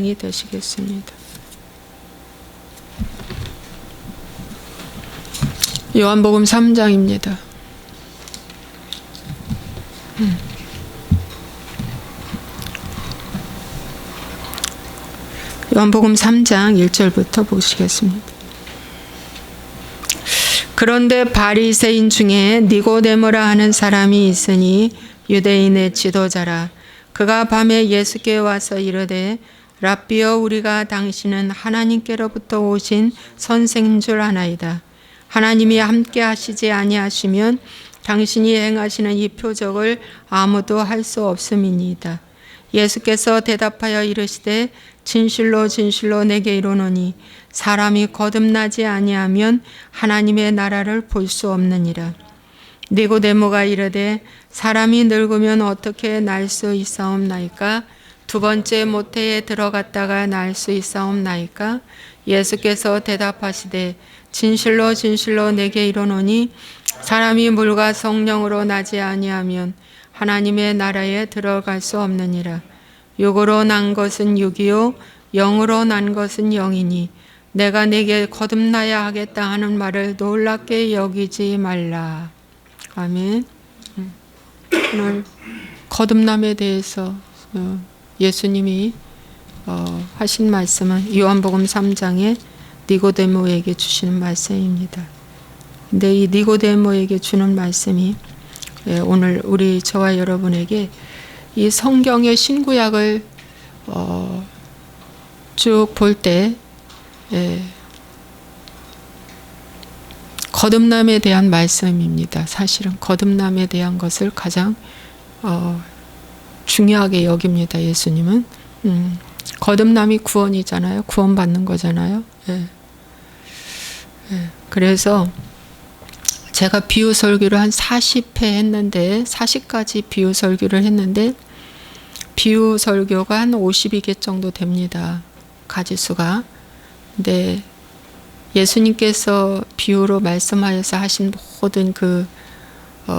이 되시겠습니다. 요한복음 3장입니다. 요한복음 3장 1절부터 보시겠습니다. 그런데 바리새인 중에 니고데모라 하는 사람이 있으니 유대인의 지도자라. 그가 밤에 예수께 와서 이르되 랍비여, 우리가 당신은 하나님께로부터 오신 선생인 줄 아나이다. 하나님이 함께 하시지 아니하시면 당신이 행하시는 이 표적을 아무도 할 수 없음이니이다. 예수께서 대답하여 이르시되 진실로 진실로 내게 이르노니 사람이 거듭나지 아니하면 하나님의 나라를 볼 수 없느니라. 니고데모가 이르되 사람이 늙으면 어떻게 날 수 있사옵나이까? 두 번째 모태에 들어갔다가 날 수 있사옵나이까? 예수께서 대답하시되 진실로 진실로 내게 이르노니 사람이 물과 성령으로 나지 아니하면 하나님의 나라에 들어갈 수 없느니라. 육으로 난 것은 육이요 영으로 난 것은 영이니 내가 내게 거듭나야 하겠다 하는 말을 놀랍게 여기지 말라. 아멘. 오늘 거듭남에 대해서 예수님이 하신 말씀은 요한복음 3장에 니고데모에게 주시는 말씀입니다. 근데 이 니고데모에게 주는 말씀이 오늘 우리 저와 여러분에게 이 성경의 신구약을 쭉 볼 때 거듭남에 대한 말씀입니다. 사실은 거듭남에 대한 것을 가장 중요하게 여깁니다. 예수님은 거듭남이 구원이잖아요. 구원받는 거잖아요. 그래서 제가 비유 설교를 한 40회 했는데 40가지 비유 설교를 했는데 비유 설교가 한 52개 정도 됩니다. 가지수가. 근데 예수님께서 비유로 말씀하여서 하신 모든 그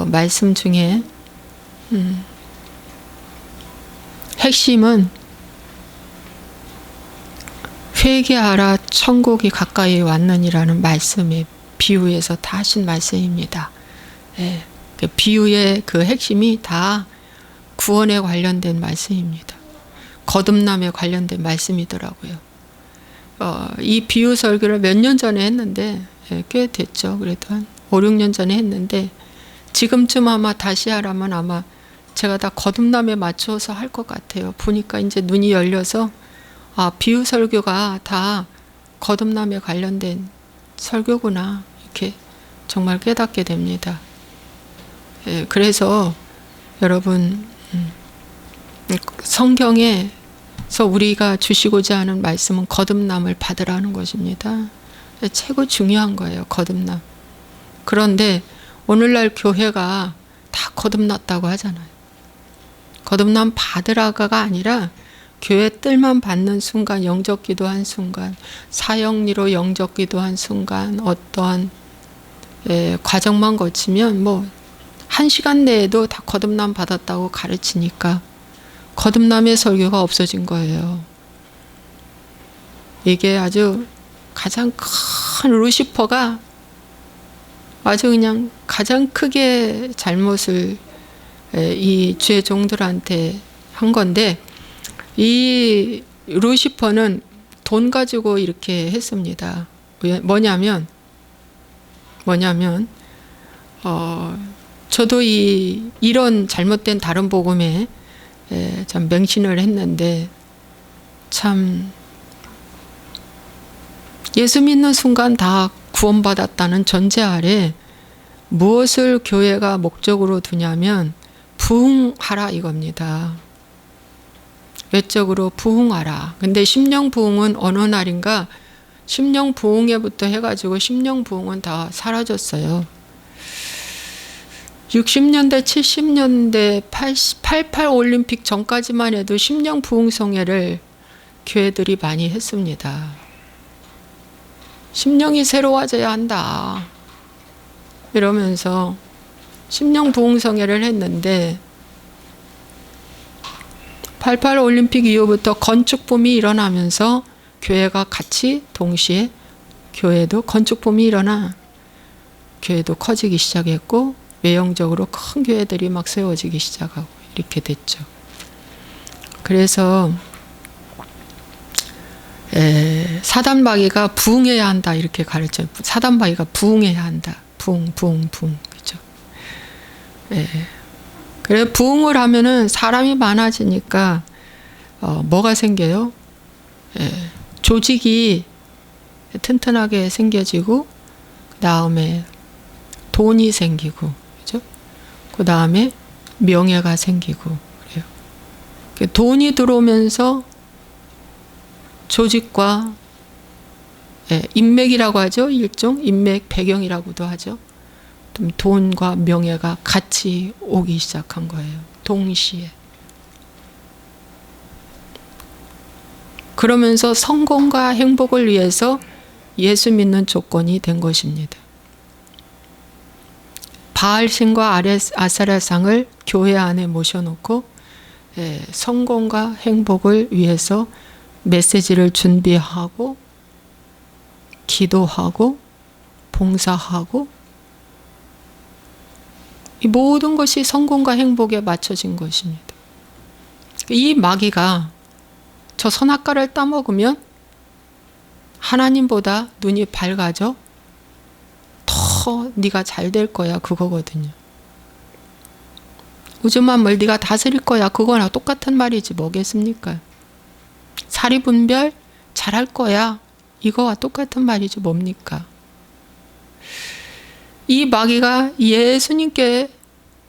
말씀 중에 핵심은 회개하라 천국이 가까이 왔느니라는 말씀에 비유에서 다 하신 말씀입니다. 그 비유의 그 핵심이 다 구원에 관련된 말씀입니다. 거듭남에 관련된 말씀이더라고요. 이 비유 설교를 몇 년 전에 했는데 꽤 됐죠. 그래도 한 5, 6년 전에 했는데 지금쯤 아마 다시 하라면 아마 제가 다 거듭남에 맞춰서 할 것 같아요. 보니까 이제 눈이 열려서 비유 설교가 다 거듭남에 관련된 설교구나 이렇게 정말 깨닫게 됩니다. 그래서 여러분 성경에서 우리가 주시고자 하는 말씀은 거듭남을 받으라는 것입니다. 최고 중요한 거예요. 거듭남. 그런데 오늘날 교회가 다 거듭났다고 하잖아요. 거듭남 받으라가 아니라 교회 뜰만 받는 순간, 영적 기도한 순간, 사형리로 영적 기도한 순간, 어떠한 과정만 거치면 뭐 1시간 내에도 다 거듭남 받았다고 가르치니까 거듭남의 설교가 없어진 거예요. 이게 아주 가장 큰 루시퍼가 아주 그냥 가장 크게 잘못을 이 주의 종들한테 한 건데 이 루시퍼는 돈 가지고 이렇게 했습니다. 뭐냐면 저도 이런 잘못된 다른 복음에 참 맹신을 했는데 참 예수 믿는 순간 다 구원받았다는 전제 아래 무엇을 교회가 목적으로 두냐면 부흥하라 이겁니다. 외적으로 부흥하라. 근데 심령 부흥은 어느 날인가 심령 부흥회부터 해가지고 심령 부흥은 다 사라졌어요. 60년대, 70년대, 88 올림픽 전까지만 해도 심령 부흥성회를 교회들이 많이 했습니다. 심령이 새로워져야 한다. 이러면서 심령 부흥성회를 했는데 88 올림픽 이후부터 건축붐이 일어나면서 교회가 같이 동시에 교회도 건축붐이 일어나 교회도 커지기 시작했고 외형적으로 큰 교회들이 막 세워지기 시작하고 이렇게 됐죠. 그래서 사단마귀가 부흥해야 한다 이렇게 가르쳐요. 사단마귀가 부흥해야 한다. 부흥. 그죠? 그래 부흥을 하면은 사람이 많아지니까 뭐가 생겨요? 조직이 튼튼하게 생겨지고 그 다음에 돈이 생기고 그죠? 그 다음에 명예가 생기고 그래요. 돈이 들어오면서 조직과 인맥이라고 하죠. 일종 인맥 배경이라고도 하죠. 돈과 명예가 같이 오기 시작한 거예요. 동시에. 그러면서 성공과 행복을 위해서 예수 믿는 조건이 된 것입니다. 바알신과 아세라상을 교회 안에 모셔놓고 성공과 행복을 위해서 메시지를 준비하고 기도하고 봉사하고 이 모든 것이 성공과 행복에 맞춰진 것입니다. 이 마귀가 저 선악과를 따먹으면 하나님보다 눈이 밝아져 더 네가 잘 될 거야 그거거든요. 우주 만물 네가 다스릴 거야 그거나 똑같은 말이지 뭐겠습니까? 사리분별 잘할 거야 이거와 똑같은 말이지 뭡니까? 이 마귀가 예수님께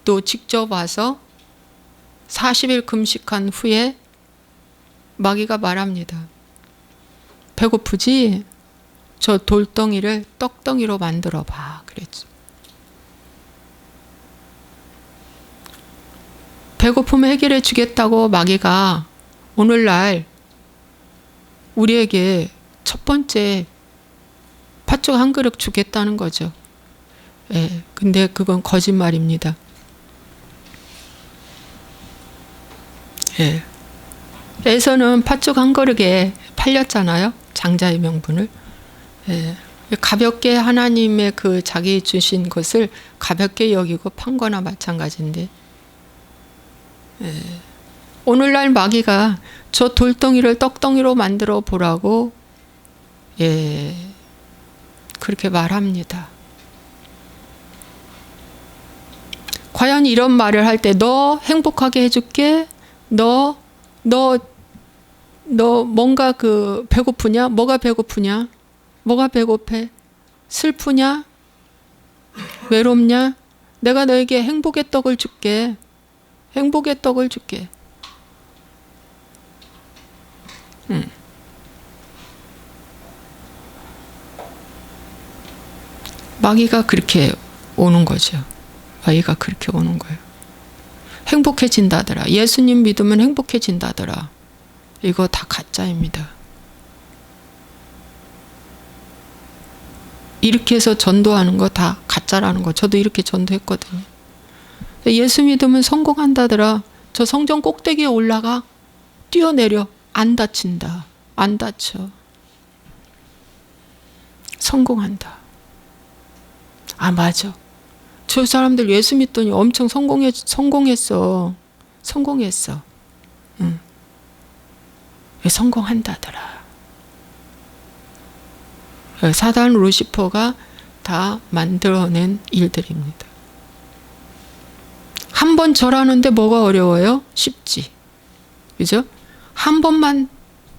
또 직접 와서 40일 금식한 후에 마귀가 말합니다. 배고프지? 저 돌덩이를 떡덩이로 만들어 봐 그랬죠. 배고픔을 해결해 주겠다고 마귀가 오늘날 우리에게 첫 번째 팥죽 한 그릇 주겠다는 거죠. 근데 그건 거짓말입니다. 에서는 팥죽 한 그릇에 팔렸잖아요. 장자의 명분을. 가볍게 하나님의 그 자기 주신 것을 가볍게 여기고 판 거나 마찬가지인데 오늘날 마귀가 저 돌덩이를 떡덩이로 만들어 보라고 그렇게 말합니다. 과연 이런 말을 할 때 너 행복하게 해줄게? 너 뭔가 그 배고프냐? 뭐가 배고프냐? 뭐가 배고파? 슬프냐? 외롭냐? 내가 너에게 행복의 떡을 줄게. 행복의 떡을 줄게. 마귀가 그렇게 오는 거죠. 마귀가 그렇게 오는 거예요. 행복해진다더라. 예수님 믿으면 행복해진다더라. 이거 다 가짜입니다. 이렇게 해서 전도하는 거 다 가짜라는 거. 저도 이렇게 전도했거든요. 예수 믿으면 성공한다더라. 저 성전 꼭대기에 올라가 뛰어내려. 안 다친다. 안 다쳐. 성공한다. 아 맞아. 저 사람들 예수 믿더니 엄청 성공했어. 성공했어. 성공한다더라. 사단 루시퍼가 다 만들어낸 일들입니다. 한 번 절하는데 뭐가 어려워요? 쉽지. 그죠? 한 번만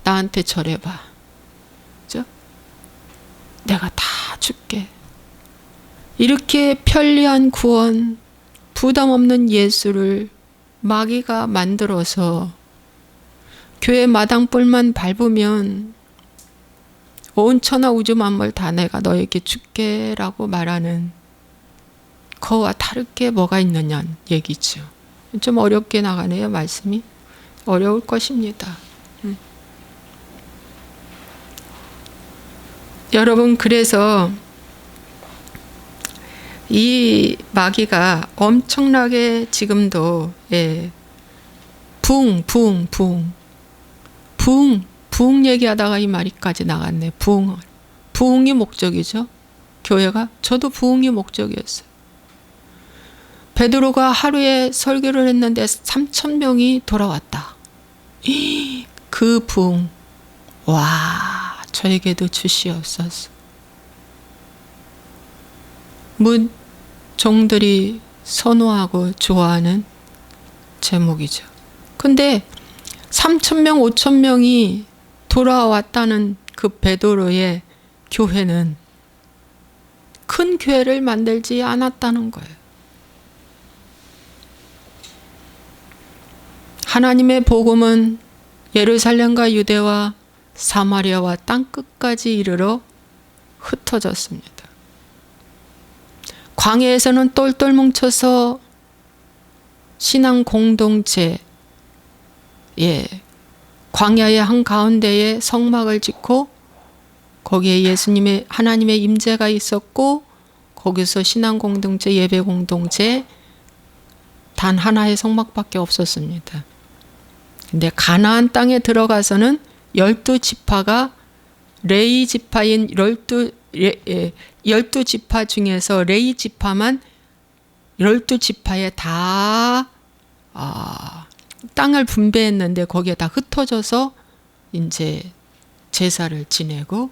나한테 절해봐. 그죠? 내가 다 줄게. 이렇게 편리한 구원, 부담 없는 예수를 마귀가 만들어서 교회 마당볼만 밟으면 온 천하 우주 만물 다 내가 너에게 줄게 라고 말하는 그와 다를 게 뭐가 있느냐 얘기죠. 좀 어렵게 나가네요. 말씀이. 어려울 것입니다. 여러분 그래서 이 마귀가 엄청나게 지금도 부흥 얘기하다가 이 말이까지 나갔네. 부흥이 목적이죠. 교회가. 저도 부흥이 목적이었어요. 베드로가 하루에 설교를 했는데 3,000명이 돌아왔다. 그 부흥. 와, 저에게도 주시옵소서. 종들이 선호하고 좋아하는 제목이죠. 근데 3,000명, 5,000명이 돌아왔다는 그 베드로의 교회는 큰 교회를 만들지 않았다는 거예요. 하나님의 복음은 예루살렘과 유대와 사마리아와 땅끝까지 이르러 흩어졌습니다. 광야에서는 똘똘 뭉쳐서 신앙 공동체, 광야의 한가운데에 성막을 짓고 거기에 하나님의 임재가 있었고 거기서 신앙 공동체, 예배 공동체 단 하나의 성막밖에 없었습니다. 근데 가나안 땅에 들어가서는 12지파가 레위 지파인 12지파 중에서 레위 지파만 12지파에 다 땅을 분배했는데 거기에 다 흩어져서 이제 제사를 지내고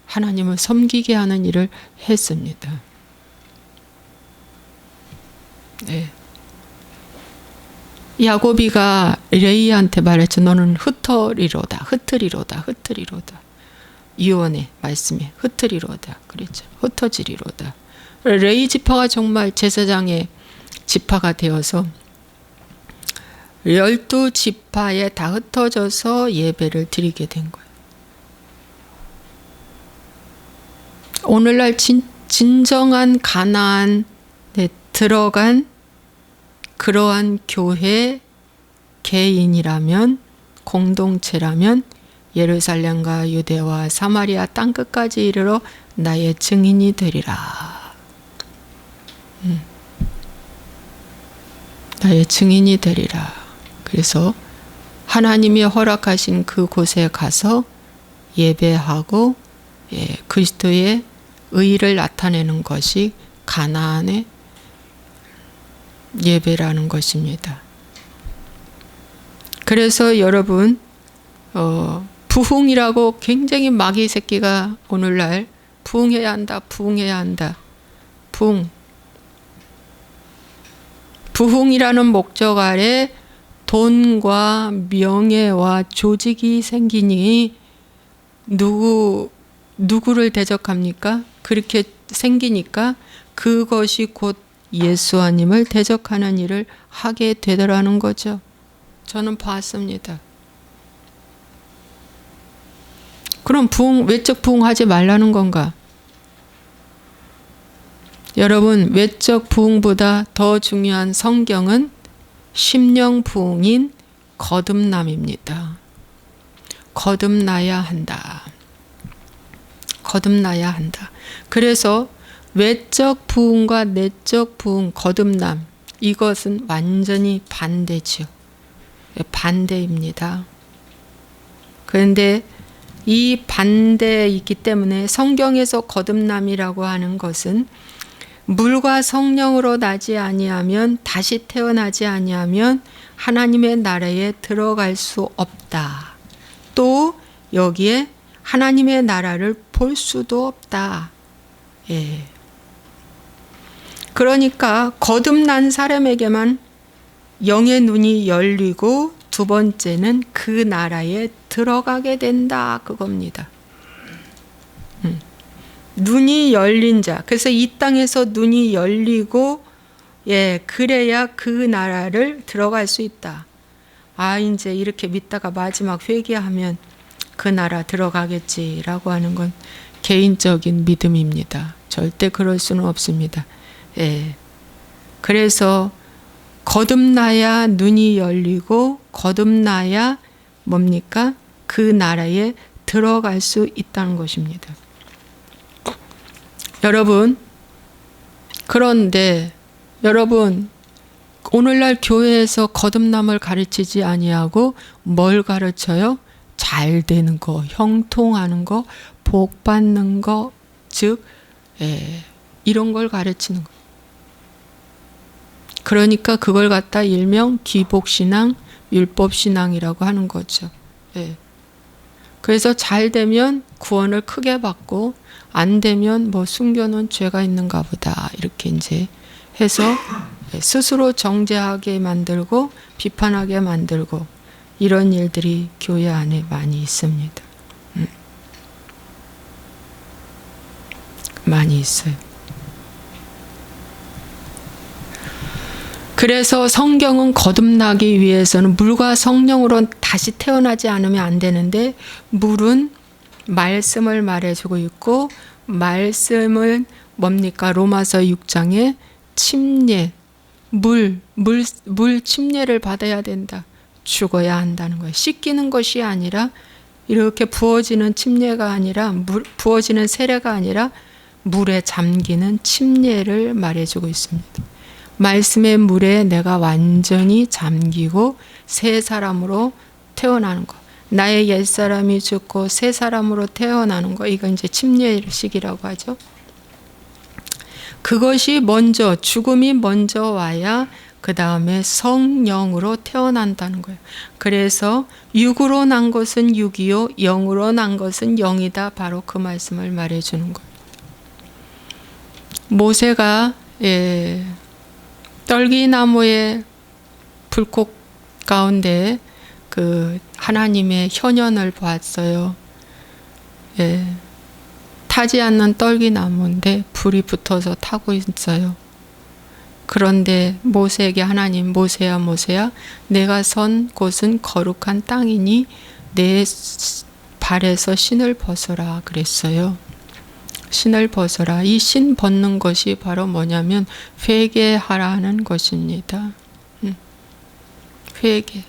하나님을 섬기게 하는 일을 했습니다. 네. 야곱이가 레이한테 말했죠. 너는 흩으리로다. 유언의 말씀에 흩으리로다. 그랬죠. 흩어지리로다. 레이 지파가 정말 제사장의 지파가 되어서 12지파에 다 흩어져서 예배를 드리게 된 거예요. 오늘날 진정한 가나안에 들어간 그러한 교회 개인이라면, 공동체라면 예루살렘과 유대와 사마리아 땅끝까지 이르러 나의 증인이 되리라. 나의 증인이 되리라. 그래서 하나님이 허락하신 그곳에 가서 예배하고 그리스도의 의를 나타내는 것이 가나안의 예배라는 것입니다. 그래서 여러분 부흥이라고 굉장히 마귀 새끼가 오늘날 부흥해야 한다. 부흥이라는 목적 아래 돈과 명예와 조직이 생기니 누구를 대적합니까? 그렇게 생기니까 그것이 곧 예수님을 대적하는 일을 하게 되더라는 거죠. 저는 봤습니다. 그럼 외적 부흥하지 말라는 건가? 여러분, 외적 부흥보다 더 중요한 성경은 심령 부흥인 거듭남입니다. 거듭나야 한다. 그래서 외적 부흥과 내적 부흥, 거듭남, 이것은 완전히 반대죠. 반대입니다. 그런데 이 반대이기 때문에 성경에서 거듭남이라고 하는 것은 물과 성령으로 나지 아니하면, 다시 태어나지 아니하면 하나님의 나라에 들어갈 수 없다. 또 여기에 하나님의 나라를 볼 수도 없다. 그러니까 거듭난 사람에게만 영의 눈이 열리고 두 번째는 그 나라에 들어가게 된다. 그겁니다. 눈이 열린 자. 그래서 이 땅에서 눈이 열리고 그래야 그 나라를 들어갈 수 있다. 이제 이렇게 믿다가 마지막 회개하면 그 나라 들어가겠지라고 하는 건 개인적인 믿음입니다. 절대 그럴 수는 없습니다. 그래서 거듭나야 눈이 열리고 거듭나야 뭡니까? 그 나라에 들어갈 수 있다는 것입니다. 여러분, 그런데 여러분, 오늘날 교회에서 거듭남을 가르치지 아니하고 뭘 가르쳐요? 잘 되는 거, 형통하는 거, 복 받는 거, 즉 이런 걸 가르치는 거. 그러니까 그걸 갖다 일명 기복신앙, 율법신앙이라고 하는 거죠. 예. 그래서 잘 되면 구원을 크게 받고 안 되면 뭐 숨겨놓은 죄가 있는가 보다 이렇게 이제 해서 스스로 정죄하게 만들고 비판하게 만들고 이런 일들이 교회 안에 많이 있습니다. 많이 있어요. 그래서 성경은 거듭나기 위해서는 물과 성령으로 다시 태어나지 않으면 안 되는데 물은 말씀을 말해주고 있고 말씀은 뭡니까? 로마서 6장에 침례, 물 침례를 받아야 된다. 죽어야 한다는 거예요. 씻기는 것이 아니라 이렇게 부어지는 침례가 아니라 부어지는 세례가 아니라 물에 잠기는 침례를 말해주고 있습니다. 말씀의 물에 내가 완전히 잠기고 새 사람으로 태어나는 거. 나의 옛사람이 죽고 새 사람으로 태어나는 거. 이거 이제 침례식이라고 하죠. 그것이 먼저 죽음이 먼저 와야 그 다음에 성령으로 태어난다는 거예요. 그래서 육으로 난 것은 육이요 영으로 난 것은 영이다. 바로 그 말씀을 말해주는 거예요. 모세가 떨기나무의 불꽃 가운데 그 하나님의 현현을 봤어요. 타지 않는 떨기나무인데 불이 붙어서 타고 있어요. 그런데 모세에게 하나님 모세야 모세야 내가 선 곳은 거룩한 땅이니 내 발에서 신을 벗어라 그랬어요. 신을 벗어라. 이 신 벗는 것이 바로 뭐냐면 회개하라는 것입니다. 회개.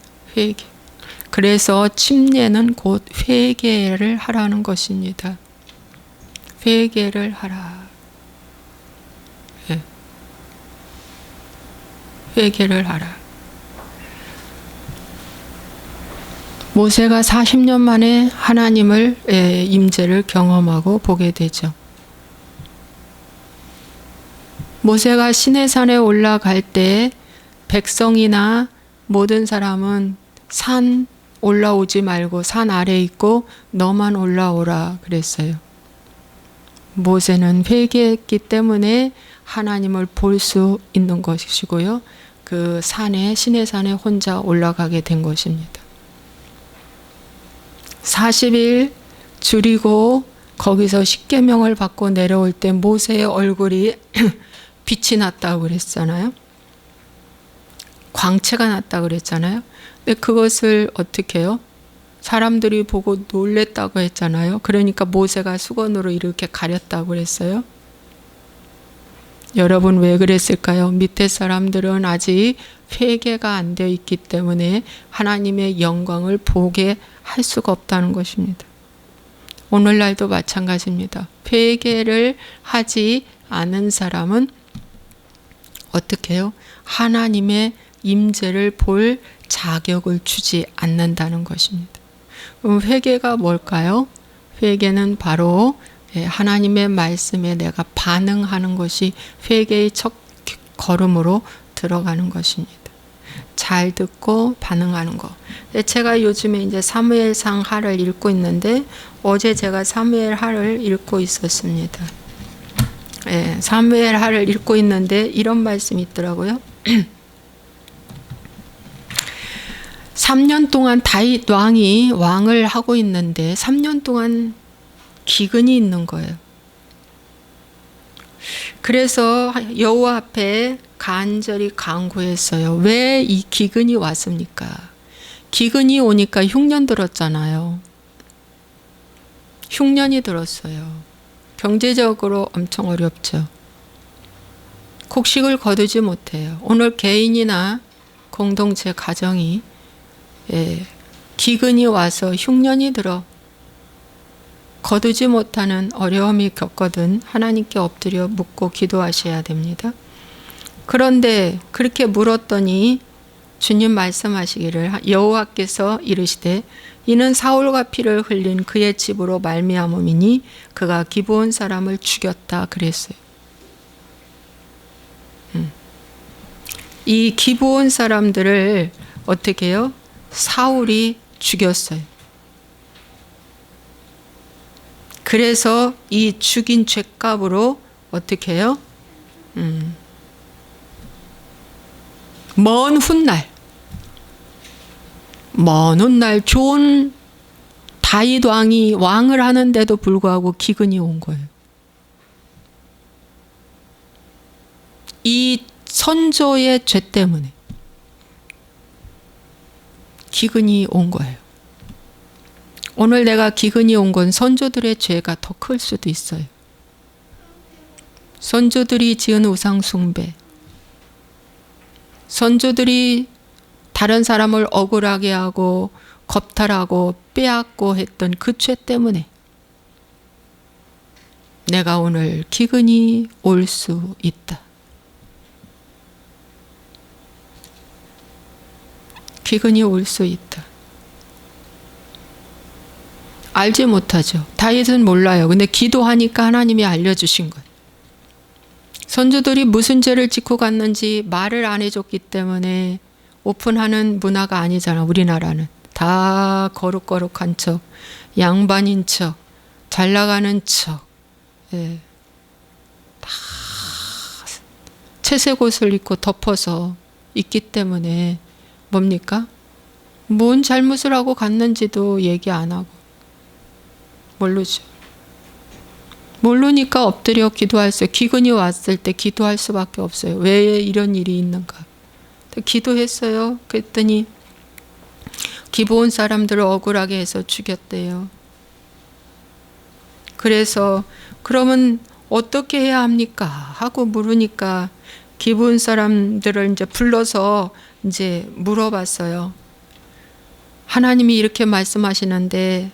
그래서 침례는 곧 회개를 하라는 것입니다. 회개를 하라. 회개를 하라. 모세가 40년 만에 하나님을 임재를 경험하고 보게 되죠. 모세가 시내산에 올라갈 때 백성이나 모든 사람은 산 올라오지 말고 산 아래에 있고 너만 올라오라 그랬어요. 모세는 회개했기 때문에 하나님을 볼 수 있는 것이고요. 그 산에 시내산에 혼자 올라가게 된 것입니다. 40일 줄이고 거기서 십계명을 받고 내려올 때 모세의 얼굴이 빛이 났다고 그랬잖아요. 광채가 났다고 그랬잖아요. 근데 그것을 어떻게 해요? 사람들이 보고 놀랬다고 했잖아요. 그러니까 모세가 수건으로 이렇게 가렸다고 그랬어요. 여러분 왜 그랬을까요? 밑에 사람들은 아직 회개가 안 되어 있기 때문에 하나님의 영광을 보게 할 수가 없다는 것입니다. 오늘날도 마찬가지입니다. 회개를 하지 않은 사람은 어떻게 해요? 하나님의 임재를 볼 자격을 주지 않는다는 것입니다. 그럼 회개가 뭘까요? 회개는 바로 하나님의 말씀에 내가 반응하는 것이 회개의 첫 걸음으로 들어가는 것입니다. 잘 듣고 반응하는 거. 제가 요즘에 이제 사무엘상 하를 읽고 있는데 어제 제가 사무엘 하를 읽고 있었습니다. 사무엘 하를 읽고 있는데 이런 말씀이 있더라고요. 3년 동안 다윗 왕이 왕을 하고 있는데 3년 동안 기근이 있는 거예요. 그래서 여호와 앞에 간절히 간구했어요. 왜 이 기근이 왔습니까? 기근이 오니까 흉년 들었잖아요. 흉년이 들었어요. 경제적으로 엄청 어렵죠. 곡식을 거두지 못해요. 오늘 개인이나 공동체 가정이 기근이 와서 흉년이 들어 거두지 못하는 어려움이 겪거든 하나님께 엎드려 묻고 기도하셔야 됩니다. 그런데 그렇게 물었더니 주님 말씀하시기를 여호와께서 이르시되 이는 사울과 피를 흘린 그의 집으로 말미암음이니 그가 기브온 사람을 죽였다 그랬어요. 이 기브온 사람들을 어떻게 해요? 사울이 죽였어요. 그래서 이 죽인 죗값으로 어떻게 해요? 먼 훗날 좋은 다윗 왕이 왕을 하는데도 불구하고 기근이 온 거예요. 이 선조의 죄 때문에 기근이 온 거예요. 오늘 내가 기근이 온 건 선조들의 죄가 더 클 수도 있어요. 선조들이 지은 우상 숭배, 선조들이 다른 사람을 억울하게 하고 겁탈하고 빼앗고 했던 그 죄 때문에 내가 오늘 기근이 올 수 있다. 기근이 올 수 있다. 알지 못하죠. 다윗은 몰라요. 근데 기도하니까 하나님이 알려주신 거예요. 선조들이 무슨 죄를 짓고 갔는지 말을 안 해줬기 때문에 오픈하는 문화가 아니잖아. 우리나라는 다 거룩거룩한 척, 양반인 척, 잘 나가는 척, 예. 다 채색 옷을 입고 덮어서 있기 때문에 뭡니까? 뭔 잘못을 하고 갔는지도 얘기 안 하고 모르죠. 모르니까 엎드려 기도할 수, 기근이 왔을 때 기도할 수밖에 없어요. 왜 이런 일이 있는가? 기도했어요. 그랬더니 기브온 사람들을 억울하게 해서 죽였대요. 그래서 그러면 어떻게 해야 합니까? 하고 물으니까 기브온 사람들을 이제 불러서 이제 물어봤어요. 하나님이 이렇게 말씀하시는데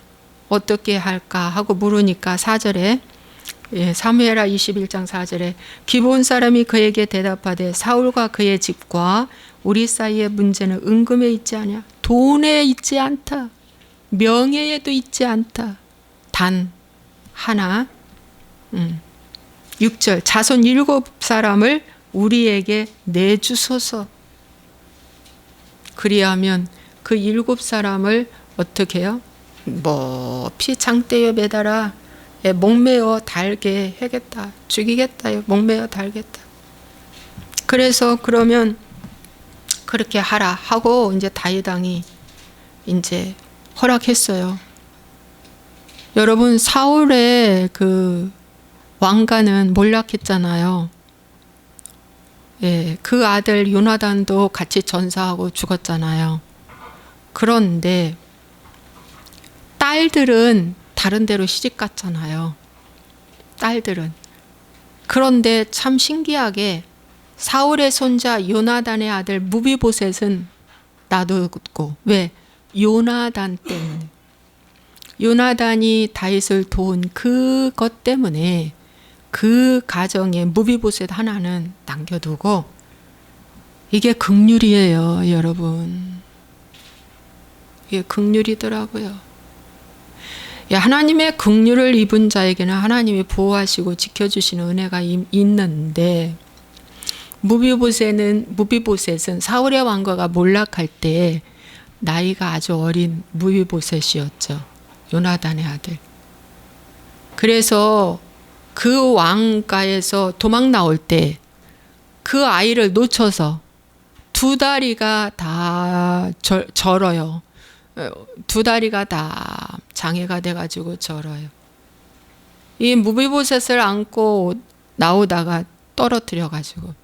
어떻게 할까 하고 물으니까 4절에 사무엘하 21장 4절에 기브온 사람이 그에게 대답하되 사울과 그의 집과 우리 사이의 문제는 은금에 있지 않냐, 돈에 있지 않다, 명예에도 있지 않다, 단 하나 6절 자손 7사람을 우리에게 내주소서. 그리하면 그 7사람을 어떻게 해요? 피 장대에 매달아 목매어 달게 하겠다, 죽이겠다, 목매어 달겠다. 그래서 그러면 그렇게 하라 하고 이제 다윗 왕이 이제 허락했어요. 여러분 사울의 그 왕가는 몰락했잖아요. 예, 그 아들 요나단도 같이 전사하고 죽었잖아요. 그런데 딸들은 다른 데로 시집 갔잖아요. 딸들은. 그런데 참 신기하게 사울의 손자 요나단의 아들 무비보셋은 놔두고, 왜? 요나단 때문에. 요나단이 다윗을 도운 그것 때문에 그 가정에 무비보셋 하나는 남겨두고, 이게 긍휼이에요, 여러분. 이게 긍휼이더라고요. 하나님의 긍휼을 입은 자에게는 하나님이 보호하시고 지켜주시는 은혜가 있는데, 무비보셋은 사울의 왕가가 몰락할 때 나이가 아주 어린 무비보셋이었죠. 요나단의 아들. 그래서 그 왕가에서 도망 나올 때 그 아이를 놓쳐서 두 다리가 다 절어요. 두 다리가 다 장애가 돼가지고 절어요. 이 무비보셋을 안고 나오다가 떨어뜨려가지고,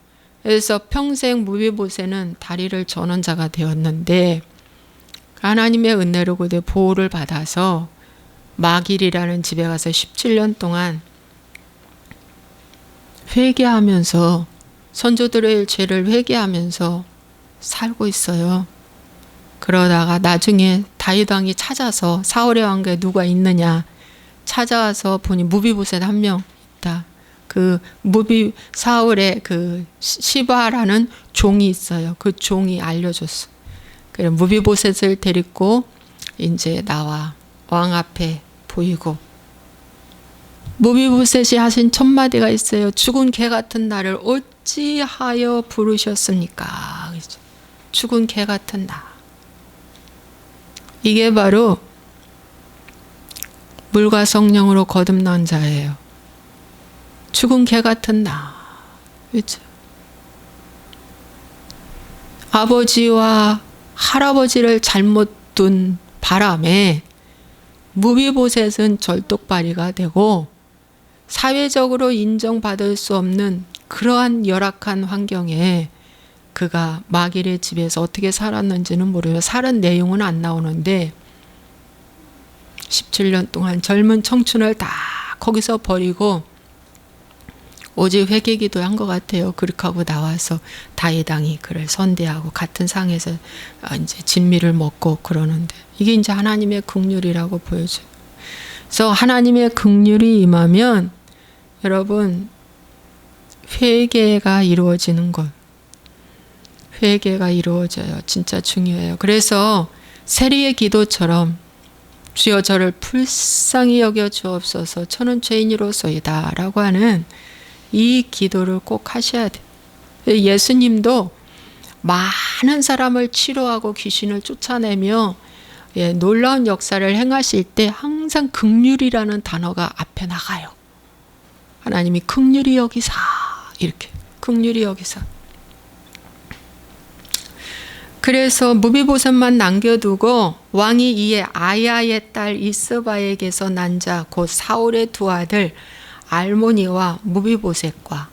그래서 평생 무비보셋은 다리를 저는 자가 되었는데 하나님의 은혜로 그대 보호를 받아서 마길이라는 집에 가서 17년 동안 회개하면서, 선조들의 죄를 회개하면서 살고 있어요. 그러다가 나중에 다윗 왕이 찾아서 사울의 왕가에 누가 있느냐 찾아와서 보니 무비보셋 한 명 있다. 그 사울의 그 시바라는 종이 있어요. 그 종이 알려줬어. 그래 무비보셋을 데리고 이제 나와 왕 앞에 보이고, 무비보셋이 하신 첫 마디가 있어요. 죽은 개 같은 나를 어찌하여 부르셨습니까? 죽은 개 같은 나. 이게 바로 물과 성령으로 거듭난 자예요. 죽은 개 같은 나. 그렇죠? 아버지와 할아버지를 잘못 둔 바람에 무비보셋은 절뚝발이가 되고 사회적으로 인정받을 수 없는 그러한 열악한 환경에 그가 마길의 집에서 어떻게 살았는지는 모르요. 살은 내용은 안 나오는데 17년 동안 젊은 청춘을 다 거기서 버리고 오직 회개기도 한 것 같아요. 그렇게 하고 나와서 다윗 왕이 그를 선대하고 같은 상에서 이제 진미를 먹고 그러는데, 이게 이제 하나님의 긍휼이라고 보여줘요. 그래서 하나님의 긍휼이 임하면 여러분 회개가 이루어지는 것, 회개가 이루어져요. 진짜 중요해요. 그래서 세리의 기도처럼 주여 저를 불쌍히 여겨 주옵소서 저는 죄인이로소이다 라고 하는 이 기도를 꼭 하셔야 돼요. 예수님도 많은 사람을 치료하고 귀신을 쫓아내며 놀라운 역사를 행하실 때 항상 긍휼이라는 단어가 앞에 나가요. 하나님이 긍휼히 여기사, 이렇게 긍휼히 여기사. 그래서 무비보셋만 남겨두고 왕이 이에 아야의 딸 이스바에게서 난 자 곧 사울의 두 아들 알모니와 무비보셋과,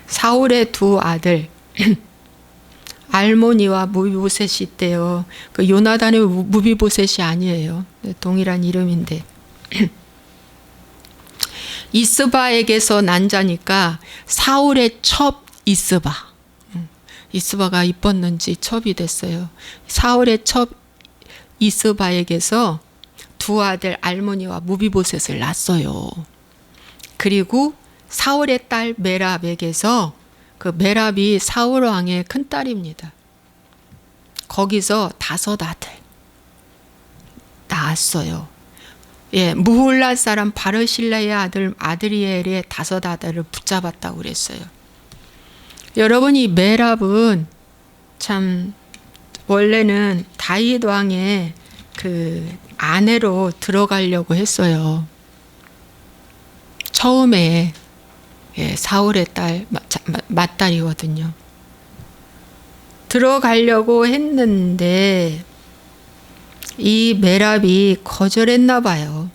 사울의 두 아들 알모니와 무비보셋이 있대요. 그 요나단의 무비보셋이 아니에요. 동일한 이름인데 이스바에게서 난 자니까 사울의 첩 이스바. 이스바가 이뻤는지 첩이 됐어요. 사울의 첩 이스바에게서 두 아들 알모니와 무비보셋을 낳았어요. 그리고 사울의 딸 메랍에게서, 그 메랍이 사울 왕의 큰딸입니다. 거기서 5 아들 낳았어요. 무홀라 사람 바르실라의 아들 아드리엘의 5 아들을 붙잡았다고 그랬어요. 여러분, 이 메랍은 참 원래는 다윗 왕의 그 아내로 들어가려고 했어요. 처음에 사울의 딸 맏딸이거든요. 들어가려고 했는데 이 메랍이 거절했나 봐요.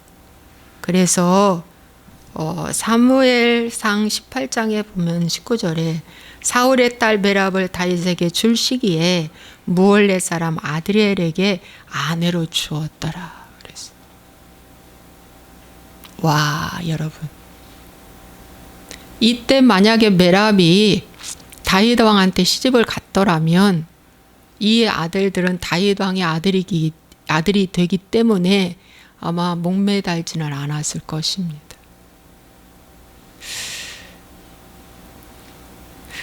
그래서 사무엘상 18장에 보면 19절에 사울의 딸 메랍을 다윗에게 줄 시기에 무홀렛 사람 아드리엘에게 아내로 주었더라. 그랬어. 와, 여러분. 이때 만약에 메랍이 다윗 왕한테 시집을 갔더라면 이 아들들은 다윗 왕의 아들이 되기 때문에 아마 목매달지는 않았을 것입니다.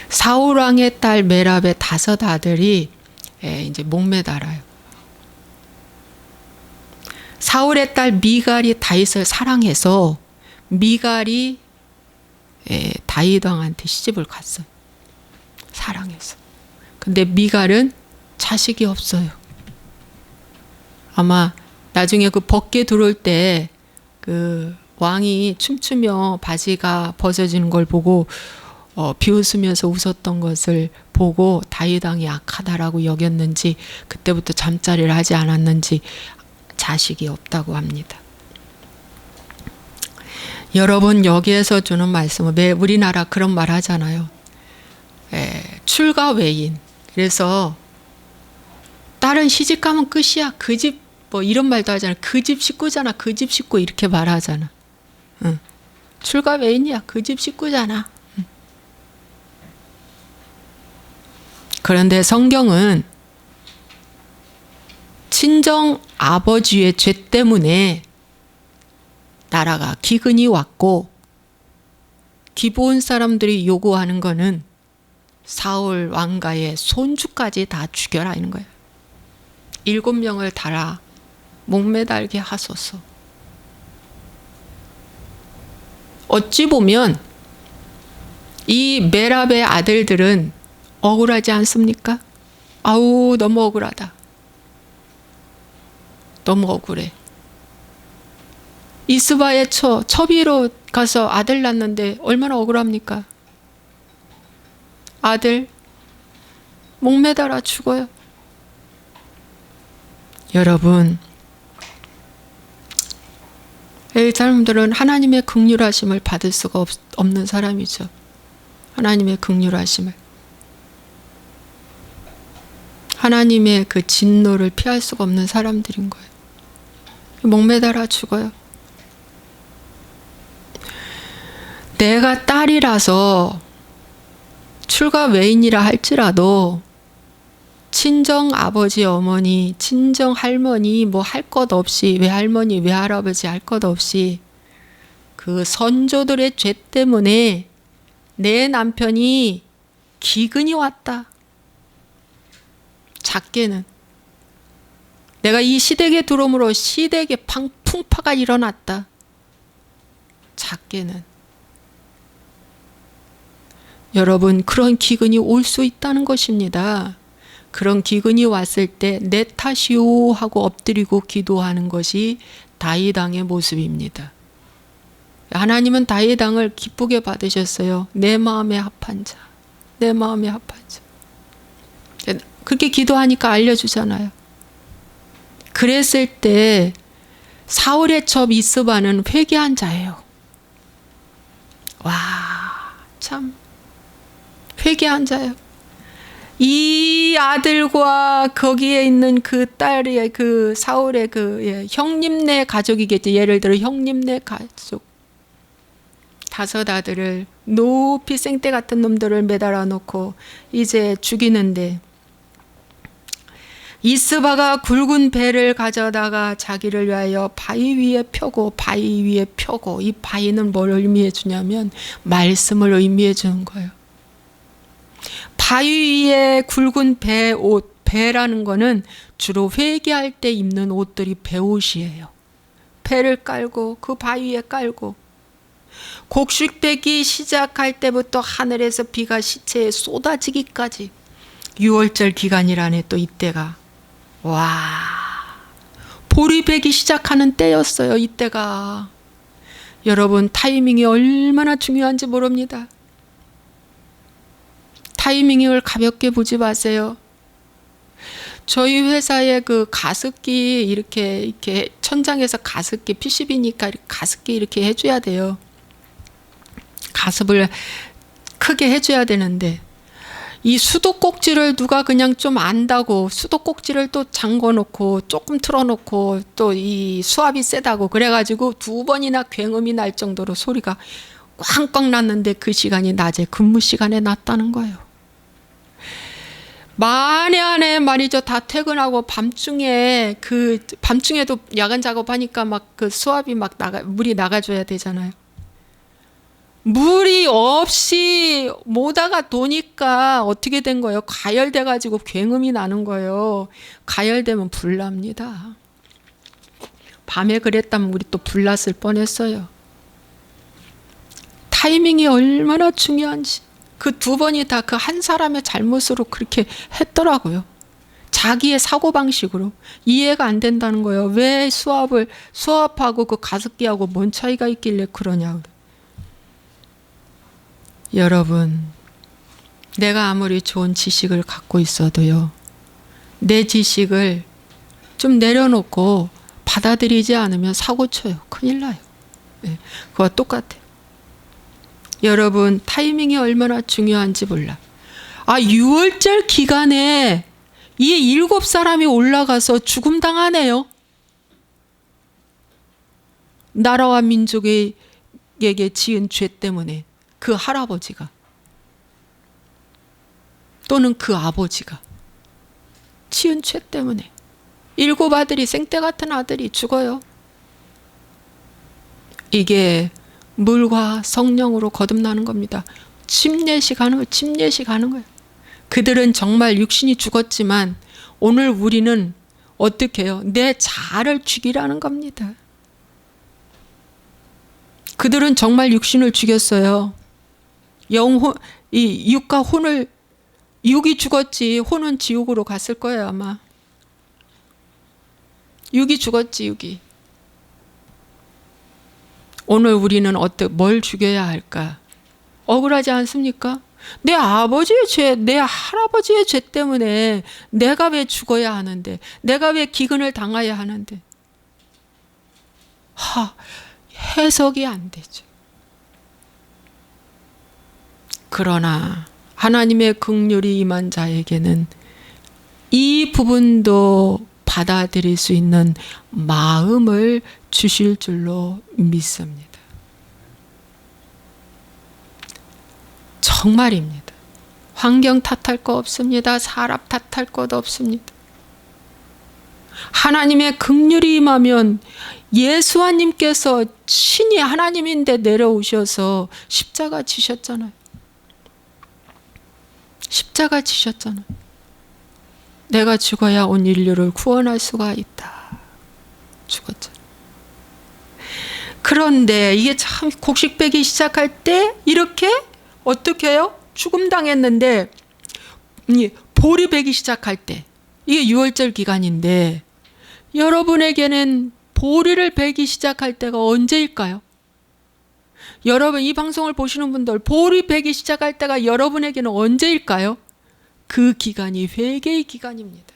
사울 왕의 딸 메랍의 5 아들이 이제 목매달아요. 사울의 딸 미갈이 다윗을 사랑해서 미갈이 다윗 왕한테 시집을 갔어요. 사랑해서. 근데 미갈은 자식이 없어요. 아마 나중에 그 벗게 들어올 때 그 왕이 춤추며 바지가 벗어지는 걸 보고 비웃으면서 웃었던 것을 보고 다윗 왕이 악하다라고 여겼는지 그때부터 잠자리를 하지 않았는지 자식이 없다고 합니다. 여러분, 여기에서 주는 말씀은 왜 우리나라 그런 말 하잖아요. 출가 외인. 그래서 딸은 시집가면 끝이야. 그 집 뭐 이런 말도 하잖아. 그 집 식구잖아. 그 집 식구 이렇게 말하잖아. 응. 출가 외인이야. 그 집 식구잖아. 응. 그런데 성경은 친정 아버지의 죄 때문에 나라가 기근이 왔고 기브온 사람들이 요구하는 거는 사울 왕가의 손주까지 다 죽여라 이런 거예요. 7명을 달아 목매달게 하소서. 어찌 보면 이 메랍의 아들들은 억울하지 않습니까? 아우 너무 억울하다. 너무 억울해. 이스바의 처비로 가서 아들 낳는데 얼마나 억울합니까? 아들 목매달아 죽어요. 여러분, 이 사람들은 하나님의 긍휼하심을 받을 수가 없는 사람이죠. 하나님의 긍휼하심을. 하나님의 그 진노를 피할 수가 없는 사람들인 거예요. 목매달아 죽어요. 내가 딸이라서 출가 외인이라 할지라도 친정 아버지 어머니, 친정 할머니 뭐 할 것 없이, 외할머니 외할아버지 할 것 없이 그 선조들의 죄 때문에 내 남편이 기근이 왔다. 작게는 내가 이 시댁에 들어옴으로 시댁에 풍파가 일어났다. 작게는 여러분, 그런 기근이 올 수 있다는 것입니다. 그런 기근이 왔을 때 내 탓이오 하고 엎드리고 기도하는 것이 다윗 왕의 모습입니다. 하나님은 다윗 왕을 기쁘게 받으셨어요. 내 마음에 합한 자, 내 마음에 합한 자. 그렇게 기도하니까 알려주잖아요. 그랬을 때 사울의 첩 이스바는 회개한 자예요. 와, 참 회개한 자예요. 이 아들과 거기에 있는 그 딸의 그 사울의 그 형님네 가족이겠지. 예를 들어 형님네 가족 5 아들을 높이 생떼 같은 놈들을 매달아 놓고 이제 죽이는데, 이스바가 굵은 배를 가져다가 자기를 위하여 바위 위에 펴고, 바위 위에 펴고, 이 바위는 뭘 의미해 주냐면 말씀을 의미해 주는 거예요. 바위 위에 굵은 배 옷, 배라는 거는 주로 회개할 때 입는 옷들이 배옷이에요. 배를 깔고 그 바위 위에 깔고, 곡식배기 시작할 때부터 하늘에서 비가 시체에 쏟아지기까지 6월절 기간이라네. 또 이때가 와, 보리 배기 시작하는 때였어요. 이때가. 여러분, 타이밍이 얼마나 중요한지 모릅니다. 타이밍을 가볍게 보지 마세요. 저희 회사에 그 가습기 이렇게 천장에서 가습기 PCB니까 가습기 이렇게 해줘야 돼요. 가습을 크게 해줘야 되는데, 이 수도꼭지를 누가 그냥 좀 안다고 수도꼭지를 또 잠궈놓고 조금 틀어놓고 또 이 수압이 세다고 그래가지고 2번이나 굉음이 날 정도로 소리가 꽝꽝 났는데, 그 시간이 낮에 근무 시간에 났다는 거예요. 만에 안에 말이죠. 다 퇴근하고 밤중에 밤중에도 야간 작업하니까 막 그 수압이 막 물이 나가줘야 되잖아요. 물이 없이 모다가 도니까 어떻게 된 거예요? 가열돼 가지고 굉음이 나는 거예요. 가열되면 불납니다. 밤에 그랬다면 우리 또 불났을 뻔했어요. 타이밍이 얼마나 중요한지. 그 2번이 다 그 한 사람의 잘못으로 그렇게 했더라고요. 자기의 사고방식으로. 이해가 안 된다는 거예요. 왜 수압하고 그 가습기하고 뭔 차이가 있길래 그러냐고. 여러분, 내가 아무리 좋은 지식을 갖고 있어도요, 내 지식을 좀 내려놓고 받아들이지 않으면 사고 쳐요. 큰일 나요. 네, 그와 똑같아요. 여러분, 타이밍이 얼마나 중요한지 몰라. 6월절 기간에 이 7사람이 올라가서 죽음 당하네요. 나라와 민족에게 지은 죄 때문에. 그 할아버지가 또는 그 아버지가 지은 죄 때문에 7 아들이, 생떼 같은 아들이 죽어요. 이게 물과 성령으로 거듭나는 겁니다. 침례식하는 거예요. 그들은 정말 육신이 죽었지만 오늘 우리는 어떻게 해요? 내 자아를 죽이라는 겁니다. 그들은 정말 육신을 죽였어요. 이 육과 혼을, 육이 죽었지 혼은 지옥으로 갔을 거예요 아마. 육이 죽었지 육이. 오늘 우리는 뭘 죽여야 할까? 억울하지 않습니까? 내 아버지의 죄, 내 할아버지의 죄 때문에 내가 왜 죽어야 하는데, 내가 왜 기근을 당해야 하는데. 해석이 안 되죠. 그러나 하나님의 긍휼이 임한 자에게는 이 부분도 받아들일 수 있는 마음을 주실 줄로 믿습니다. 정말입니다. 환경 탓할 거 없습니다. 사람 탓할 것도 없습니다. 하나님의 긍휼이 임하면 예수님께서 신이 하나님인데 내려오셔서 십자가 지셨잖아요. 십자가 지셨잖아요. 내가 죽어야 온 인류를 구원할 수가 있다. 죽었잖아요. 그런데 이게 참 곡식배기 시작할 때 이렇게 어떻게 해요? 죽음 당했는데 보리 배기 시작할 때 이게 6월절 기간인데 여러분에게는 보리를 배기 시작할 때가 언제일까요? 여러분 이 방송을 보시는 분들 보리 배기 시작할 때가 여러분에게는 언제일까요? 그 기간이 회개의 기간입니다.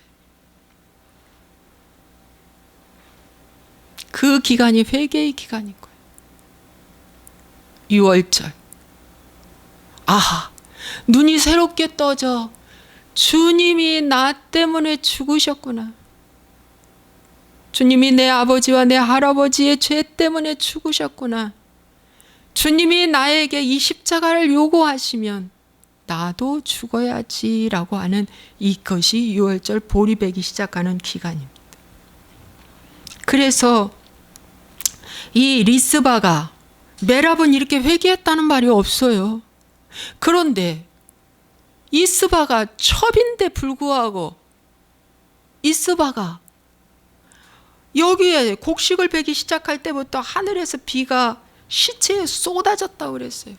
그 기간이 회개의 기간인 거예요. 6월절. 아하, 눈이 새롭게 떠져. 주님이 나 때문에 죽으셨구나. 주님이 내 아버지와 내 할아버지의 죄 때문에 죽으셨구나. 주님이 나에게 이 십자가를 요구하시면 나도 죽어야지라고 하는 이것이 6월절 보리배기 시작하는 기간입니다. 그래서 이 리스바가 메랍은 이렇게 회개했다는 말이 없어요. 그런데 이스바가 첩인데 불구하고 이스바가 여기에 곡식을 베기 시작할 때부터 하늘에서 비가 시체에 쏟아졌다고 그랬어요.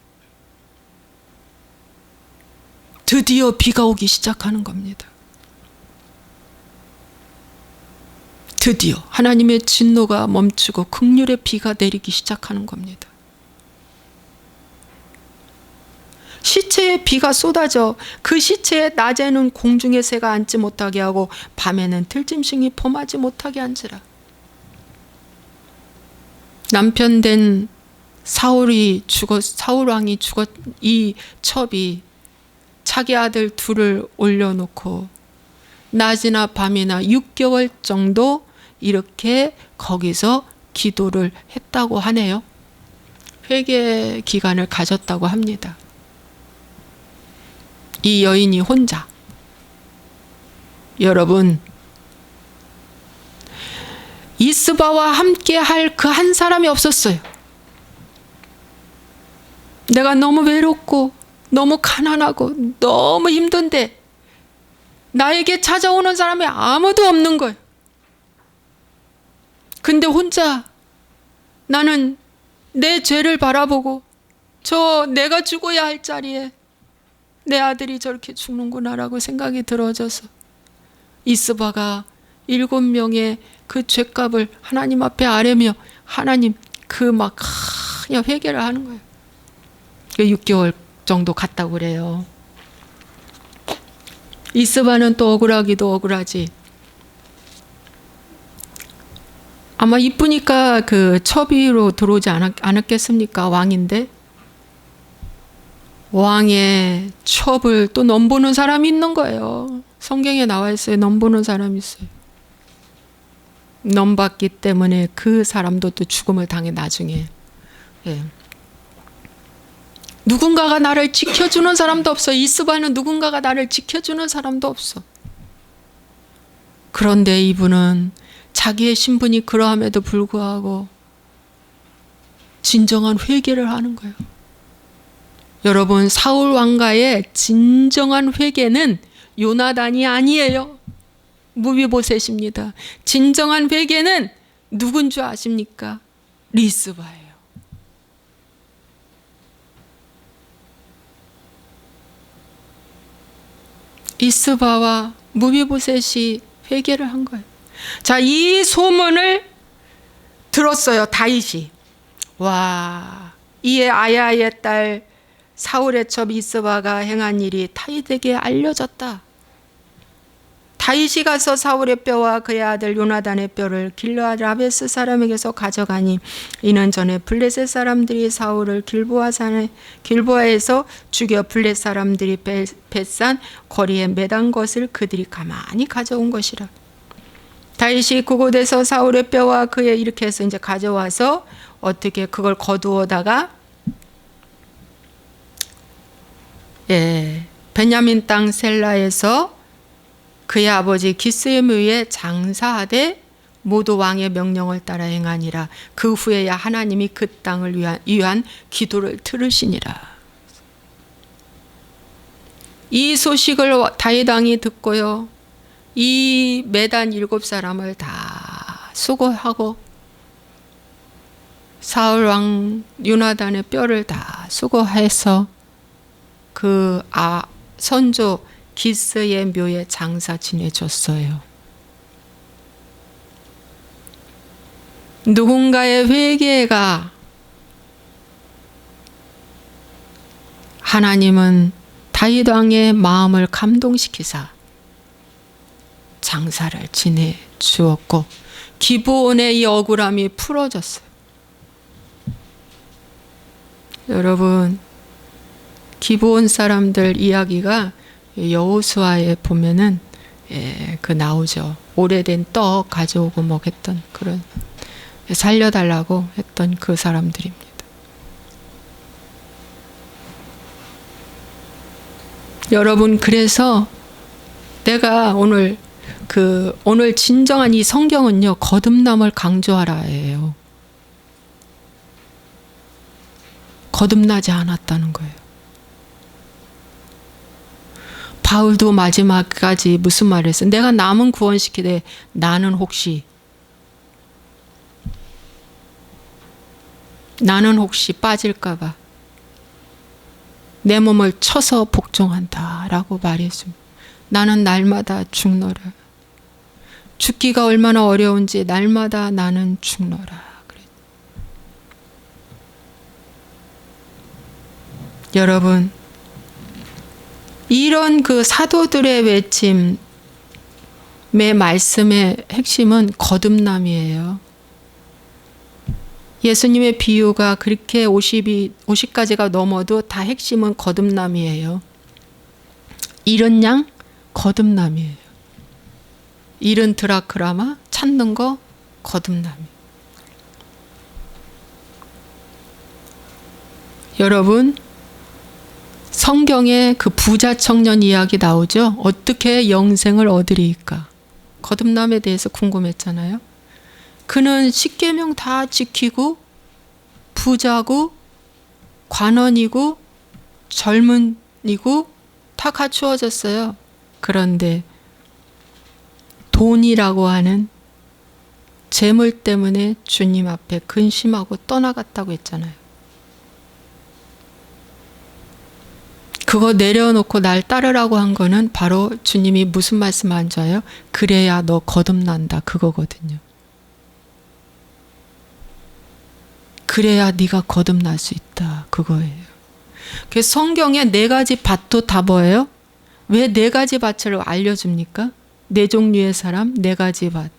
드디어 비가 오기 시작하는 겁니다. 드디어 하나님의 진노가 멈추고 긍휼의 비가 내리기 시작하는 겁니다. 시체에 비가 쏟아져 그 시체에 낮에는 공중의 새가 앉지 못하게 하고 밤에는 들짐승이 범하지 못하게 한지라. 남편 된 사울 왕이 죽었. 이 첩이 자기 아들 둘을 올려놓고 낮이나 밤이나 6개월 정도 이렇게 거기서 기도를 했다고 하네요. 회개 기간을 가졌다고 합니다. 이 여인이 혼자. 여러분, 이스바와 함께 할 그 한 사람이 없었어요. 내가 너무 외롭고 너무 가난하고 너무 힘든데 나에게 찾아오는 사람이 아무도 없는 거예요. 근데 혼자 나는 내 죄를 바라보고 내가 죽어야 할 자리에 내 아들이 저렇게 죽는구나라고 생각이 들어져서 이스바가 7명의 그 죄값을 하나님 앞에 아뢰며 하나님 그냥 회개를 하는 거예요. 6개월 정도 갔다고 그래요. 이스바는 또 억울하기도 억울하지. 아마 이쁘니까 그 첩위로 들어오지 않았겠습니까? 왕인데. 왕의 첩을 또 넘보는 사람이 있는 거예요. 성경에 나와 있어요. 넘보는 사람이 있어요. 넘봤기 때문에 그 사람도 또 죽음을 당해 나중에. 예. 누군가가 나를 지켜주는 사람도 없어. 이스바는 누군가가 나를 지켜주는 사람도 없어. 그런데 이분은 자기의 신분이 그러함에도 불구하고 진정한 회개를 하는 거예요. 여러분, 사울 왕가의 진정한 회개는 요나단이 아니에요. 무비보셋입니다. 진정한 회개는 누군 줄 아십니까? 리스바예요. 리스바와 무비보셋이 회개를 한 거예요. 자, 이 소문을 들었어요, 다윗이. 와, 이에 아야의 딸 사울의 첩 리스바가 행한 일이 다윗에게 알려졌다. 다윗이 가서 사울의 뼈와 그의 아들 요나단의 뼈를 길르앗 라베스 사람에게서 가져가니 이는 전에 블레셋 사람들이 사울을 길보아에서 죽여 블레셋 사람들이 벳산 거리에 매단 것을 그들이 가만히 가져온 것이라. 다윗이 그곳에서 사울의 뼈와 그의 이렇게 해서 이제 가져와서 어떻게 그걸 거두어다가 베냐민 땅 셀라에서 그의 아버지 기스의 묘에 장사하되 모두 왕의 명령을 따라 행하니라. 그 후에야 하나님이 그 땅을 위한 기도를 들으시니라. 이 소식을 다윗 왕이 듣고요, 이 매단 7사람을 다 수거하고 사울 왕 요나단의 뼈를 다 수거해서 그 선조 기스의 묘에 장사 지내줬어요. 누군가의 회개가 하나님은 다윗 왕의 마음을 감동시키사 장사를 지내 주었고 기브온의 이 억울함이 풀어졌어요. 여러분, 기브온 사람들 이야기가 여호수아에 보면은 그 나오죠. 오래된 떡 가져오고 먹었던 그런, 살려달라고 했던 그 사람들입니다. 여러분, 그래서 내가 오늘 진정한 이 성경은요, 거듭남을 강조하라예요. 거듭나지 않았다는 거예요. 바울도 마지막까지 무슨 말을 했어요? 내가 남은 구원시키되 나는 혹시 빠질까 봐 내 몸을 쳐서 복종한다 라고 말했습니다. 나는 날마다 죽노라. 죽기가 얼마나 어려운지 날마다 나는 죽노라. 여러분, 이런 그 사도들의 외침의 말씀의 핵심은 거듭남이에요. 예수님의 비유가 그렇게 50가지가 넘어도 다 핵심은 거듭남이에요. 잃은 양 거듭남이에요. 잃은 드라크라마 찾는 거 거듭남이에요. 여러분, 성경에 그 부자 청년 이야기 나오죠. 어떻게 영생을 얻으리까? 거듭남에 대해서 궁금했잖아요. 그는 십계명 다 지키고 부자고 관원이고 젊은이고 다 갖추어졌어요. 그런데 돈이라고 하는 재물 때문에 주님 앞에 근심하고 떠나갔다고 했잖아요. 그거 내려놓고 날 따르라고 한 거는 바로 주님이 무슨 말씀한 줄 알아요? 그래야 너 거듭난다, 그거거든요. 그래야 네가 거듭날 수 있다, 그거예요. 그래서 성경에 4가지 밭도 다 뭐예요? 왜 4가지 밭을 알려줍니까? 4종류의 사람, 4가지 밭.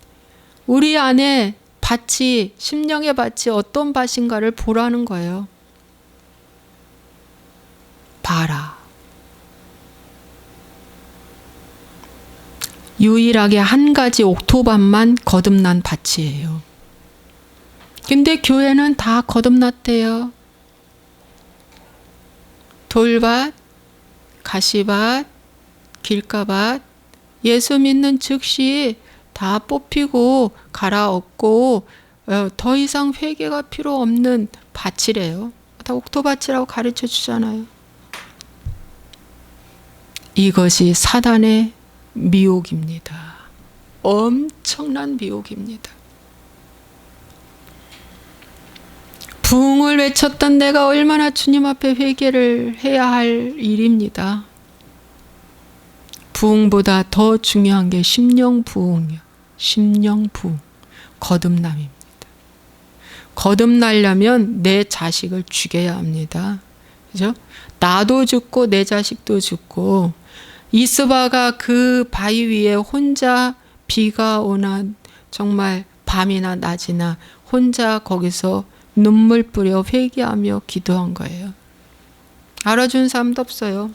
우리 안에 밭이, 심령의 밭이 어떤 밭인가를 보라는 거예요. 봐라. 유일하게 한 가지 옥토밭만 거듭난 밭이에요. 근데 교회는 다 거듭났대요. 돌밭, 가시밭, 길가밭, 예수 믿는 즉시 다 뽑히고 갈아엎고 더 이상 회개가 필요 없는 밭이래요. 다 옥토밭이라고 가르쳐 주잖아요. 이것이 사단의 미혹입니다. 엄청난 미혹입니다. 부흥을 외쳤던 내가 얼마나 주님 앞에 회개를 해야 할 일입니다. 부흥보다 더 중요한 게 심령 부흥이요. 심령 부흥. 거듭남입니다. 거듭나려면 내 자식을 죽여야 합니다. 그죠? 나도 죽고 내 자식도 죽고, 이스바가 그 바위 위에 혼자 비가 오나 정말 밤이나 낮이나 혼자 거기서 눈물 뿌려 회개하며 기도한 거예요. 알아준 사람도 없어요.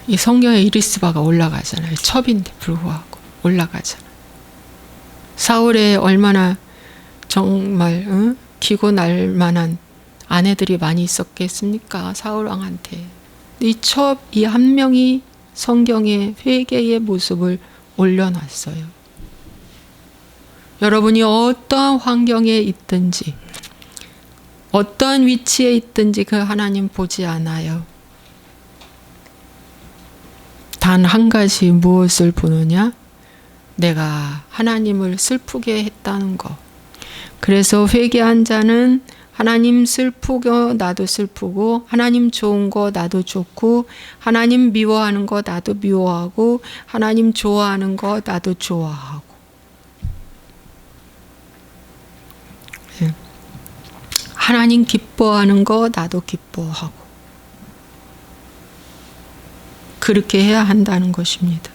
이 성경에 이리스바가 올라가잖아요. 첩인데 불구하고 올라가잖아요. 사울에 얼마나 정말 기고 날 만한 아내들이 많이 있었겠습니까? 사울 왕한테. 이 첩, 이 한 명이 성경에 회개의 모습을 올려놨어요. 여러분이 어떠한 환경에 있든지 어떠한 위치에 있든지 그 하나님 보지 않아요. 단 한 가지 무엇을 보느냐? 내가 하나님을 슬프게 했다는 거. 그래서 회개한 자는 하나님 슬프고 나도 슬프고, 하나님 좋은 거 나도 좋고, 하나님 미워하는 거 나도 미워하고, 하나님 좋아하는 거 나도 좋아하고. 하나님 기뻐하는 거 나도 기뻐하고. 그렇게 해야 한다는 것입니다.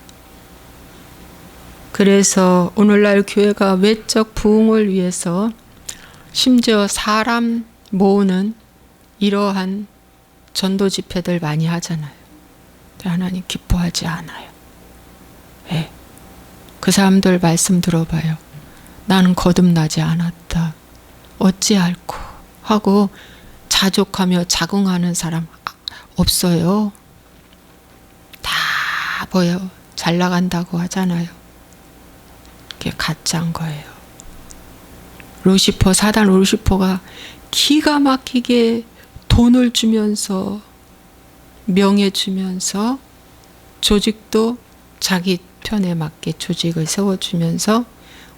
그래서 오늘날 교회가 외적 부흥을 위해서 심지어 사람 모으는 이러한 전도 집회들 많이 하잖아요. 하나님 기뻐하지 않아요. 네. 그 사람들 말씀 들어봐요. 나는 거듭나지 않았다. 어찌할꼬 하고 자족하며 자궁하는 사람 없어요. 다 뭐요? 잘 나간다고 하잖아요. 그게 가짜인 거예요. 루시퍼, 사단 루시퍼가 기가 막히게 돈을 주면서, 명예 주면서, 조직도 자기 편에 맞게 조직을 세워주면서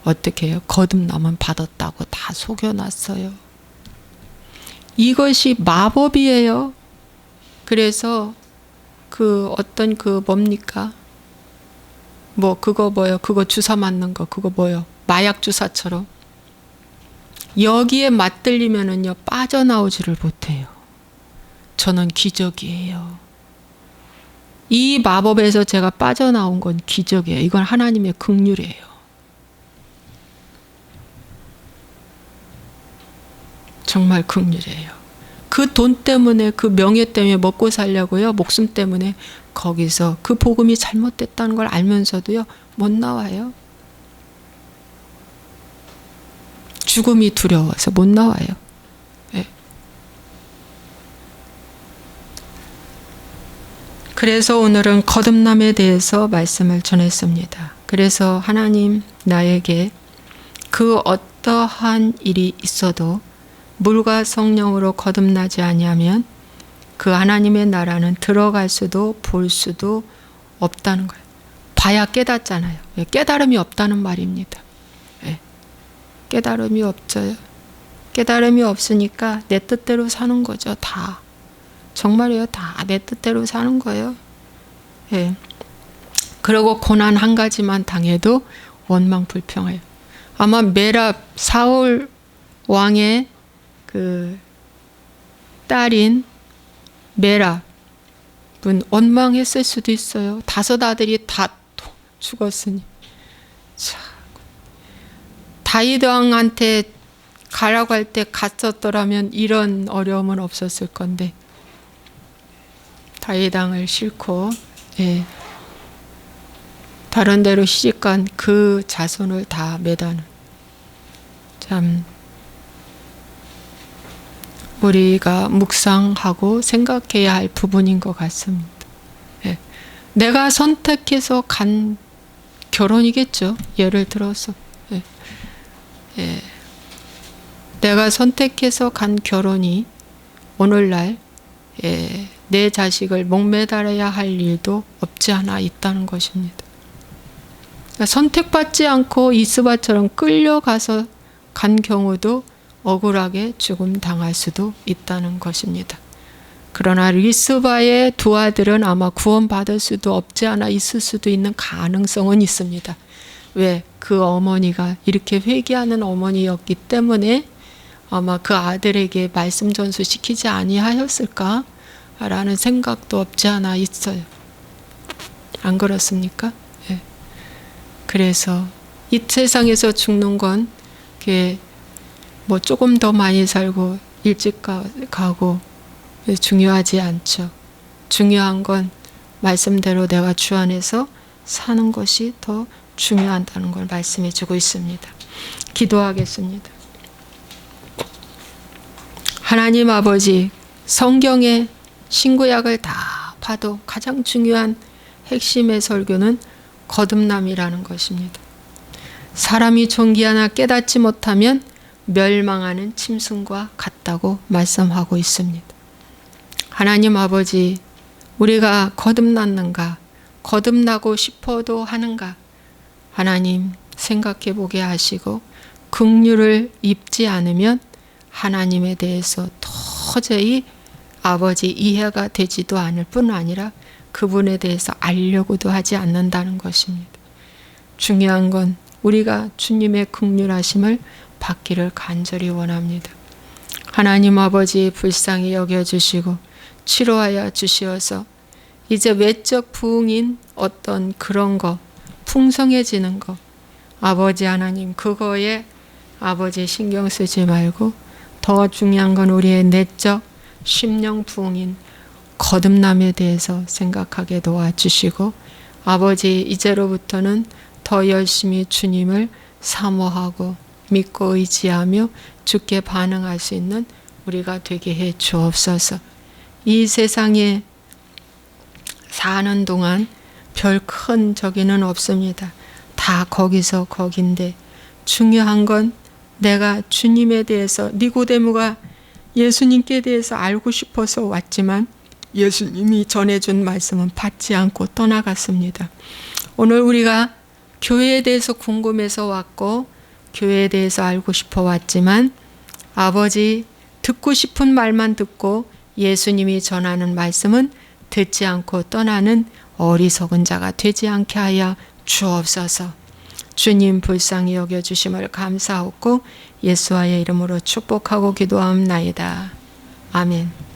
어떻게 해요? 거듭남은 받았다고 다 속여놨어요. 이것이 마법이에요. 그래서 그 어떤 그 뭡니까? 뭐 그거 뭐요? 그거 주사 맞는 거 그거 뭐요? 마약 주사처럼 여기에 맞들리면은요 빠져나오지를 못해요. 저는 기적이에요. 이 마법에서 제가 빠져나온 건 기적이에요. 이건 하나님의 긍휼이에요. 정말 긍휼이에요. 그 돈 때문에, 그 명예 때문에 먹고 살려고요, 목숨 때문에 거기서 그 복음이 잘못됐다는 걸 알면서도요 못 나와요. 죽음이 두려워서 못 나와요. 네. 그래서 오늘은 거듭남에 대해서 말씀을 전했습니다. 그래서 하나님 나에게 그 어떠한 일이 있어도 물과 성령으로 거듭나지 아니하면 그 하나님의 나라는 들어갈 수도 볼 수도 없다는 거예요. 봐야 깨닫잖아요. 깨달음이 없다는 말입니다. 깨달음이 없어요. 깨달음이 없으니까 내 뜻대로 사는 거죠. 다. 정말이에요. 다 내 뜻대로 사는 거예요. 예. 그리고 고난 한 가지만 당해도 원망 불평해요. 아마 메랍 사울 왕의 그 딸인 메랍은 원망했을 수도 있어요. 5 아들이 다 죽었으니. 참. 다윗 왕한테 가라고 할 때 갔었더라면 이런 어려움은 없었을 건데 다윗 왕을 싣고 다른 데로 시집간 그 자손을 다 매다는, 참 우리가 묵상하고 생각해야 할 부분인 것 같습니다. 내가 선택해서 간 결혼이겠죠. 예를 들어서. 예. 예. 내가 선택해서 간 결혼이 오늘날 내 자식을 목매달아야 할 일도 없지 않아 있다는 것입니다. 그러니까 선택받지 않고 이스바처럼 끌려가서 간 경우도 억울하게 죽음 당할 수도 있다는 것입니다. 그러나 이스바의 두 아들은 아마 구원받을 수도 없지 않아 있을 수도 있는 가능성은 있습니다. 왜? 그 어머니가 이렇게 회개하는 어머니였기 때문에 아마 그 아들에게 말씀 전수시키지 아니하였을까? 라는 생각도 없지 않아 있어요. 안 그렇습니까? 예. 그래서 이 세상에서 죽는 건 뭐 조금 더 많이 살고 일찍 가고 중요하지 않죠. 중요한 건 말씀대로 내가 주 안에서 사는 것이 더 중요하다는 걸 말씀해 주고 있습니다. 기도하겠습니다. 하나님 아버지, 성경의 신구약을 다 봐도 가장 중요한 핵심의 설교는 거듭남이라는 것입니다. 사람이 존귀하나 깨닫지 못하면 멸망하는 짐승과 같다고 말씀하고 있습니다. 하나님 아버지, 우리가 거듭났는가? 거듭나고 싶어도 하는가? 하나님 생각해 보게 하시고 긍휼을 입지 않으면 하나님에 대해서 도저히 아버지 이해가 되지도 않을 뿐 아니라 그분에 대해서 알려고도 하지 않는다는 것입니다. 중요한 건 우리가 주님의 긍휼하심을 받기를 간절히 원합니다. 하나님 아버지 불쌍히 여겨주시고 치료하여 주시어서 이제 외적 부흥인 어떤 그런 거, 풍성해지는 거, 아버지 하나님 그거에 아버지 신경 쓰지 말고 더 중요한 건 우리의 내적 심령 부흥인 거듭남에 대해서 생각하게 도와주시고 아버지 이제로부터는 더 열심히 주님을 사모하고 믿고 의지하며 주께 반응할 수 있는 우리가 되게 해 주옵소서. 이 세상에 사는 동안 별 큰 저기는 없습니다. 다 거기서 거긴데 중요한 건 내가 주님에 대해서 니고데모가 예수님께 대해서 알고 싶어서 왔지만 예수님이 전해준 말씀은 받지 않고 떠나갔습니다. 오늘 우리가 교회에 대해서 궁금해서 왔고 교회에 대해서 알고 싶어 왔지만 아버지 듣고 싶은 말만 듣고 예수님이 전하는 말씀은 듣지 않고 떠나는 어리석은 자가 되지 않게 하여 주옵소서. 주님 불쌍히 여겨주심을 감사하고 예수와의 이름으로 축복하고 기도하옵나이다. 아멘.